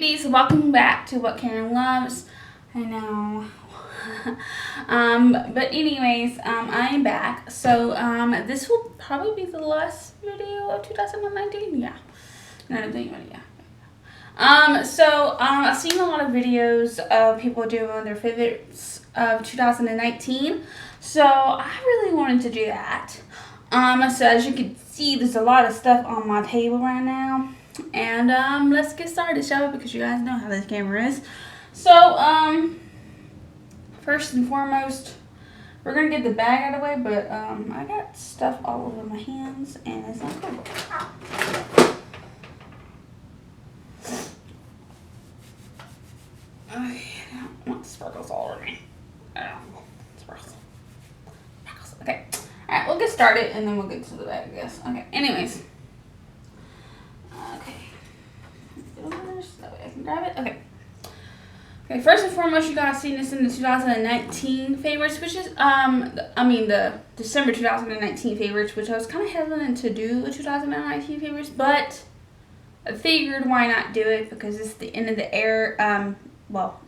beauties, welcome back to What Karen Loves. I know. But anyways, I am back. So this will probably be the last video of 2019. Yeah. No, yeah. I've seen a lot of videos of people doing their favorites of 2019. So I really wanted to do that. So as you can see, there's a lot of stuff on my table right now. And let's get started, shall we? Because you guys know how this camera is. So first and foremost, we're gonna get the bag out of the way, but I got stuff all over my hands and it's not cool. I don't want sparkles all over me. Sparkles. Okay. Alright, we'll get started and then we'll get to the bag, I guess. Okay, anyways. That way I can grab it. Okay, first and foremost, you guys seen this in the 2019 favorites, which is, the December 2019 favorites, which I was kind of hesitant to do a 2019 favorites, but I figured why not do it because it's the end of the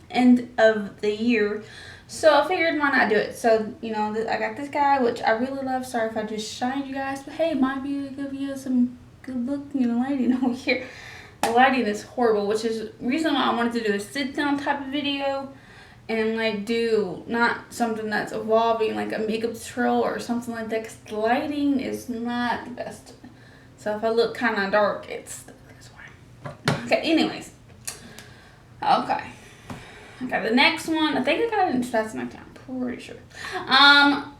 end of the year. So I figured why not do it. So, I got this guy, which I really love. Sorry if I just shined you guys, but hey, it might be give you some good look, lighting over here. The lighting is horrible, which is the reason why I wanted to do a sit down type of video and do not something that's evolving like a makeup tutorial or something like that, because the lighting is not the best. So if I look kind of dark, that's why. Okay, anyways. Okay, the next one, I think I got it in 2019, I'm pretty sure.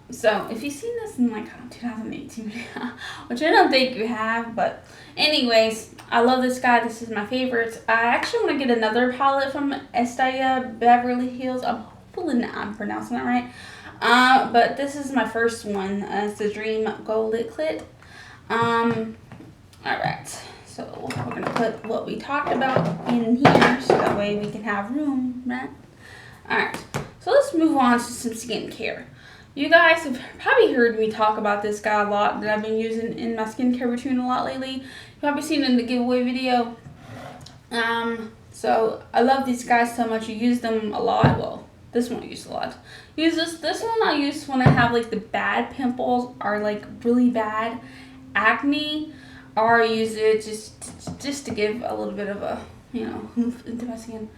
So if you've seen this in 2018 video, which I don't think you have, but anyways, I love this guy. This is my favorite. I actually want to get another palette from Estella Beverly Hills. I'm hoping I'm pronouncing that right. But this is my first one. It's the Dream Gold Liquid. Alright, so we're going to put what we talked about in here so that way we can have room, right? Alright, so let's move on to some skincare. You guys have probably heard me talk about this guy a lot that I've been using in my skincare routine a lot lately. You've probably seen it in the giveaway video. So I love these guys so much. You use them a lot. Well, this one I use a lot. Use this one I use when I have the bad pimples or really bad acne, or I use it just to give a little bit of a oomph into my skin.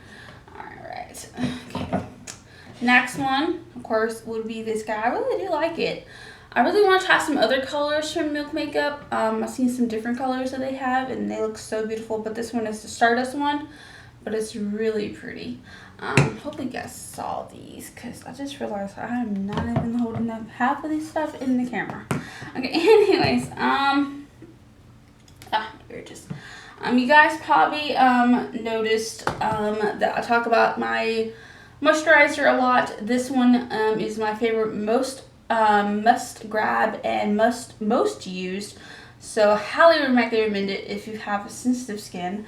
Alright. Okay. Next one, of course, would be this guy. I really do like it. I really want to try some other colors from Milk Makeup. I've seen some different colors that they have, and they look so beautiful. But this one is the Stardust one, but it's really pretty. Hopefully you guys saw these, because I just realized I am not even holding up half of this stuff in the camera. Okay, anyways, here it is. You guys probably noticed that I talk about my moisturizer a lot. This one is my favorite, must grab and most used. So highly recommend it if you have sensitive skin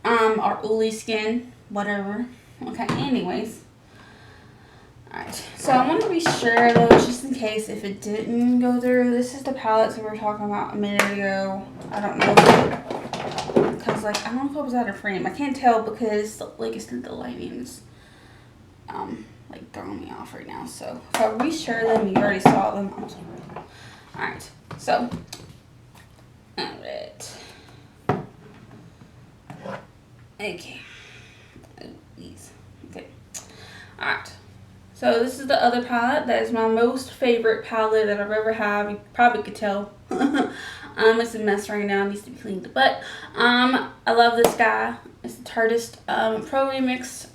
or oily skin, whatever. Okay, anyways. Alright, so I want to be sure though, just in case if it didn't go through. This is the palette that we were talking about a minute ago. I don't know because I don't know if it was out of frame. I can't tell because the lighting is throwing me off right now. So if I reshare them, you already saw them. I'm sorry. Alright, so alright. Okay. These. Okay. Alright. So this is the other palette. That is my most favorite palette that I've ever had. You probably could tell. It's a mess right now. It needs to be cleaned. But I love this guy. It's the Tartist Pro Remix.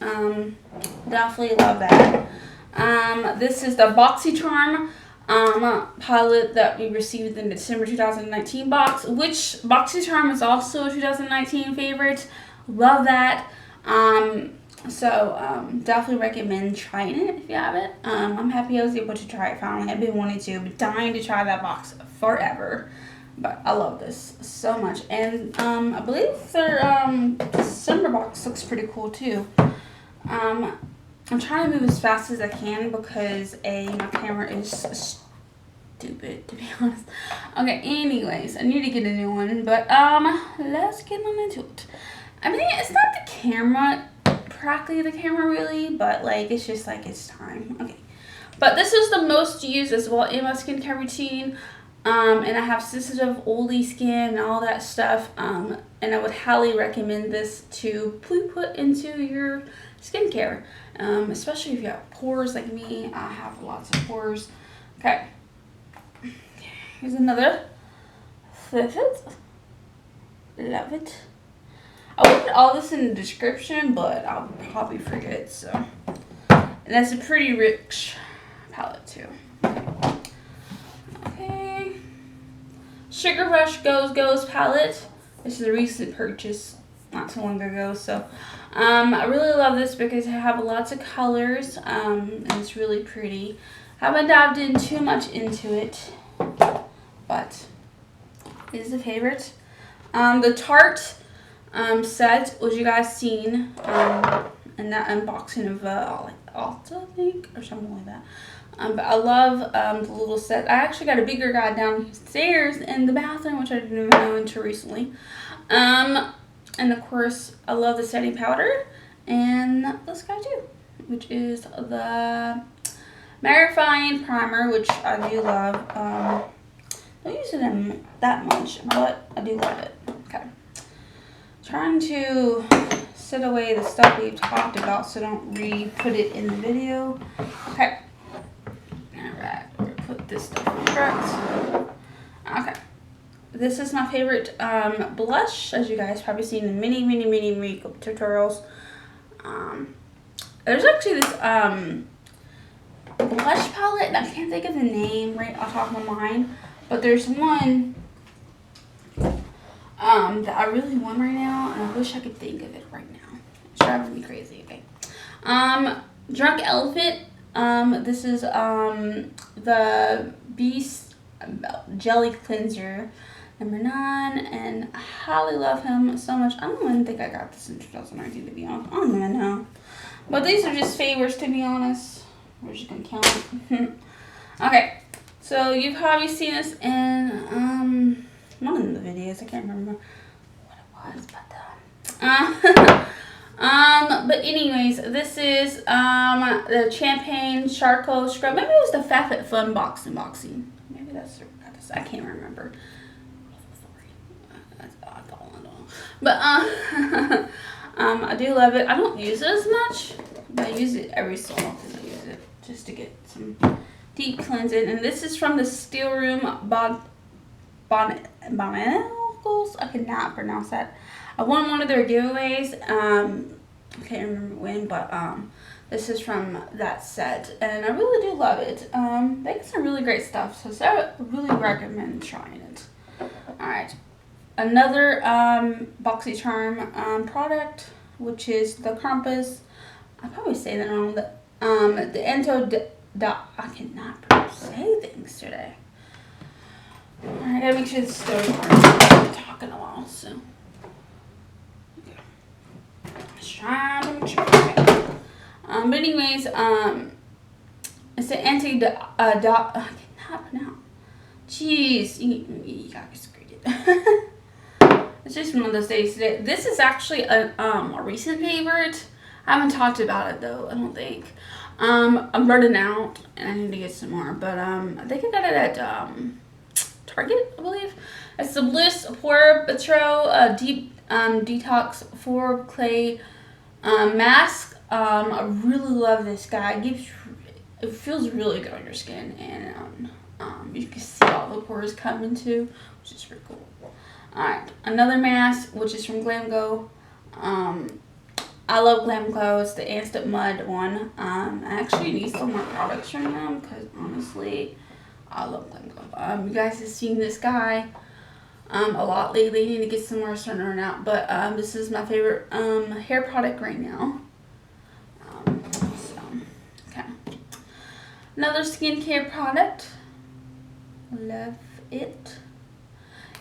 Definitely love that. This is the BoxyCharm palette that we received in the December 2019 box, which BoxyCharm is also a 2019 favorite. Love that. Definitely recommend trying it if you have it. I'm happy I was able to try it finally. I've been wanting to, but dying to try that box forever. But I love this so much. And I believe their December box looks pretty cool too. I'm trying to move as fast as I can because my camera is stupid, to be honest. Okay, anyways, I need to get a new one. But let's get on into it. I mean, it's not the camera, practically the camera really, but like it's just like it's time. Okay, but this is the most used as well in my skincare routine. And I have sensitive oily skin and all that stuff. And I would highly recommend this to put into your skincare, especially if you have pores like me. I have lots of pores. Okay, here's another. Love it. I will put all this in the description, but I'll probably forget. So, and that's a pretty rich palette too. Okay, Sugar Rush Goes palette. This is a recent purchase, not too long ago. So, I really love this because I have lots of colors, and it's really pretty. I haven't dived in too much into it, but it is a favorite. The Tarte set, which you guys seen in that unboxing of Ulta, I think, or something like that. But I love the little set. I actually got a bigger guy downstairs in the bathroom, which I didn't even know until recently. And of course, I love the setting powder and this guy too, which is the Mattifying Primer, which I do love. I don't use it that much, but I do love it. Okay. Trying to set away the stuff we've talked about so I don't re-put it in the video. Okay. Alright, we're gonna put this stuff in front. Okay. This is my favorite blush, as you guys probably seen in many makeup tutorials. There's actually this blush palette, and I can't think of the name right off the top of my mind, but there's one that I really want right now, and I wish I could think of it right now. It's driving me crazy. Okay. Drunk Elephant. This is the Beast Jelly Cleanser #9, and I highly love him so much. I don't even think I got this in 2019, to be honest. I don't even know. But these are just favors, to be honest. We're just gonna count it. Okay, so you've probably seen this in one of the videos. I can't remember what it was, but anyways, this is the Champagne Charcoal Scrub. Maybe it was the Fat Fun unboxing. Maybe that's I can't remember. That's all I know. But I do love it. I don't use it as much, but I use it every so often. I use it just to get some deep cleansing. And this is from the Steel Room Botanicals. I cannot pronounce that. I won one of their giveaways. I can't remember when, but this is from that set, and I really do love it. They get some really great stuff, so I really recommend trying it. All right, another BoxyCharm product, which is the Compass. I probably say that wrong. The Ento. I cannot say things today. All right, I gotta make sure this is still recording. I've been talking a while, so. But anyways, it's the I cannot pronounce. Jeez, you guys screwed it. It's just one of those days today. This is actually a recent favorite. I haven't talked about it though, I don't think. I'm running out and I need to get some more, but I think I got it at Target, I believe. It's the Bliss Pore Patrol Deep Detox 4 Clay mask. I really love this guy. It feels really good on your skin, and you can see all the pores coming too, which is pretty cool. Alright, another mask, which is from Glam Glow. I love Glam Glow. It's the Instant Mud one. I actually need some more products from them because honestly, I love Glam Glow. You guys have seen this guy a lot lately. I need to get some more starting to run out, but this is my favorite hair product right now. Okay. Another skincare product. Love it.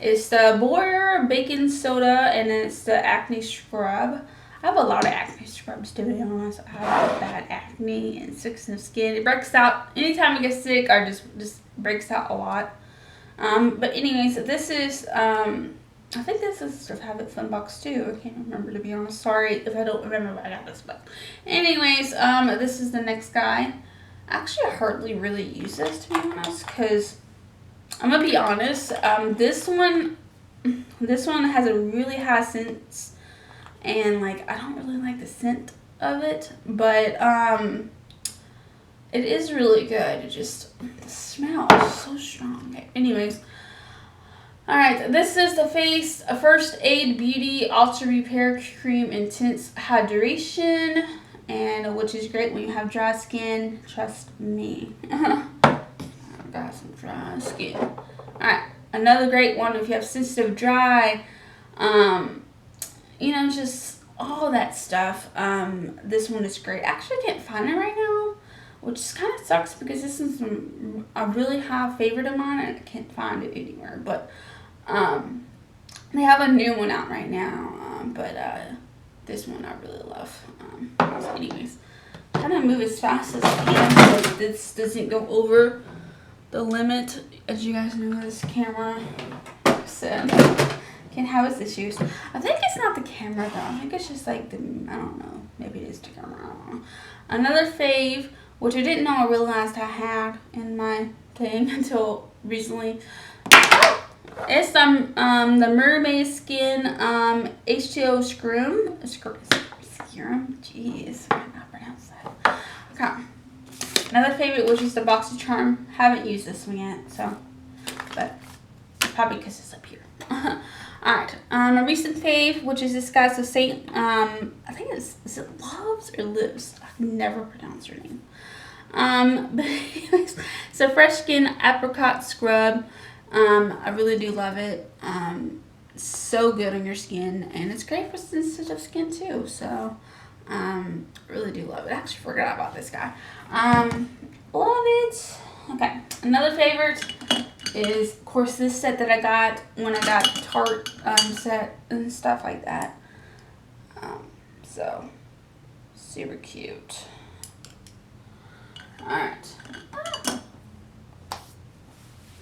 It's the Boyer Baking Soda, and it's the Acne Scrub. I have a lot of acne scrubs, to be honest. I have bad acne and sensitive skin. It breaks out anytime I get sick. Or just breaks out a lot. But anyways, this is I think this is a Have It Fun box too. I can't remember, to be honest. Sorry if I don't remember where I got this, but anyways, this is the next guy. Actually, I hardly really use this, to be honest, because I'm gonna be honest. This one has a really high scent, and like I don't really like the scent of it, but it is really good. It just, the smell is so strong. Okay, anyways. Alright, this is the First Aid Beauty Ultra Repair Cream Intense Hydration, and which is great when you have dry skin. Trust me. I've got some dry skin. Alright, another great one if you have sensitive dry, you know, just all that stuff. This one is great. Actually, I can't find it right now, which kind of sucks because this is a really high favorite of mine and I can't find it anywhere. But they have a new one out right now, but this one I really love. So anyways, I'm trying to move as fast as I can so this doesn't go over the limit. As you guys know, this camera, so can't have its issues. I think it's not the camera though. I think it's just like the, I don't know. Maybe it is the camera. I don't know. Another fave, which I didn't know I realized I had in my thing until recently. It's the Mermaid Skin H2O Scrum. Jeez, I cannot pronounce that. Okay. Another favorite, which is the BoxyCharm. Haven't used this one yet, so, but probably because it's up here. Alright, a recent fave, which is this guy's Saint, I think is it Loves or Lives? I can never pronounce her name. But anyways, it's a Fresh Skin Apricot Scrub. I really do love it. So good on your skin, and it's great for sensitive skin too. So, really do love it. I actually forgot about this guy. Love it. Okay, another favorite is, of course, this set that I got when I got the Tarte set and stuff like that. So, super cute. Alright.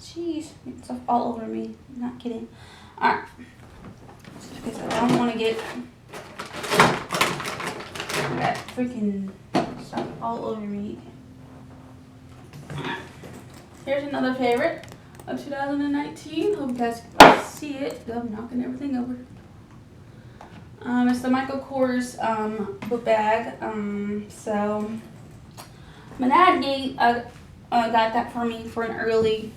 Jeez, it's stuff all over me. I'm not kidding. Alright. Because I don't want to get that freaking stuff all over me. Alright. Here's another favorite of 2019. Hope you guys can see it. I'm knocking everything over. It's the Michael Kors book bag. So my dad got that for me for an early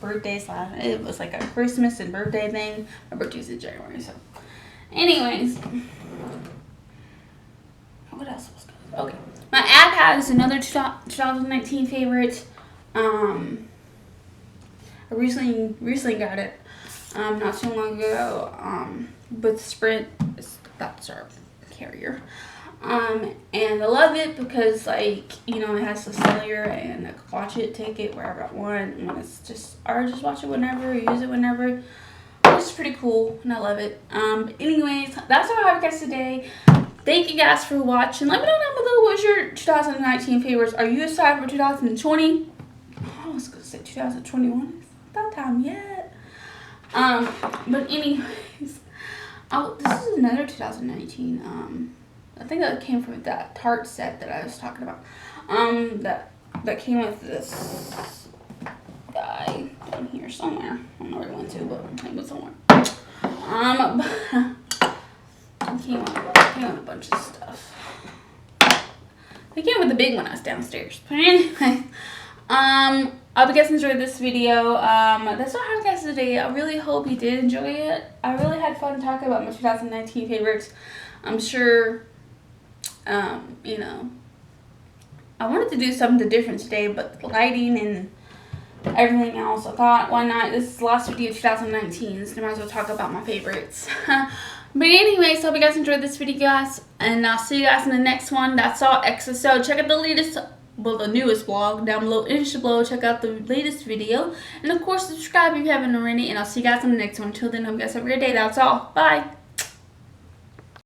birthday / it was like a Christmas and birthday thing. My birthday's in January, so anyways, what else was good? Okay, my iPad is another 2019 favorite. I recently got it not too long ago, with Sprint. That's our carrier. And I love it because, like, you know, it has the cellular and I can watch it, take it wherever I want, and it's just, or just watch it whenever, use it whenever. It's pretty cool, and I love it. Anyways, that's all I have, guys, today. Thank you guys for watching. Let me know down below what's your 2019 favorites. Are you excited for 2020? I was gonna say 2021. It's not that time yet. But anyways, this is another 2019. I think that came from that Tarte set that I was talking about. That came with this guy down here somewhere. I don't know where it went to, but it was somewhere. It came with a bunch of stuff. It came with the big one that's downstairs. But anyway, I hope you guys enjoyed this video. That's all I have, guys, today. I really hope you did enjoy it. I really had fun talking about my 2019 favorites. I'm sure, you know, I wanted to do something different today, but the lighting and everything else, I thought, why not? This is the last video of 2019, so I might as well talk about my favorites. But anyways, hope you guys enjoyed this video, guys, and I'll see you guys in the next one. That's all, XOXO. Check out the latest, well, the newest vlog down below. Below. Check out the latest video, and of course, subscribe if you haven't already, and I'll see you guys in the next one. Until then, hope you guys have a great day. That's all. Bye.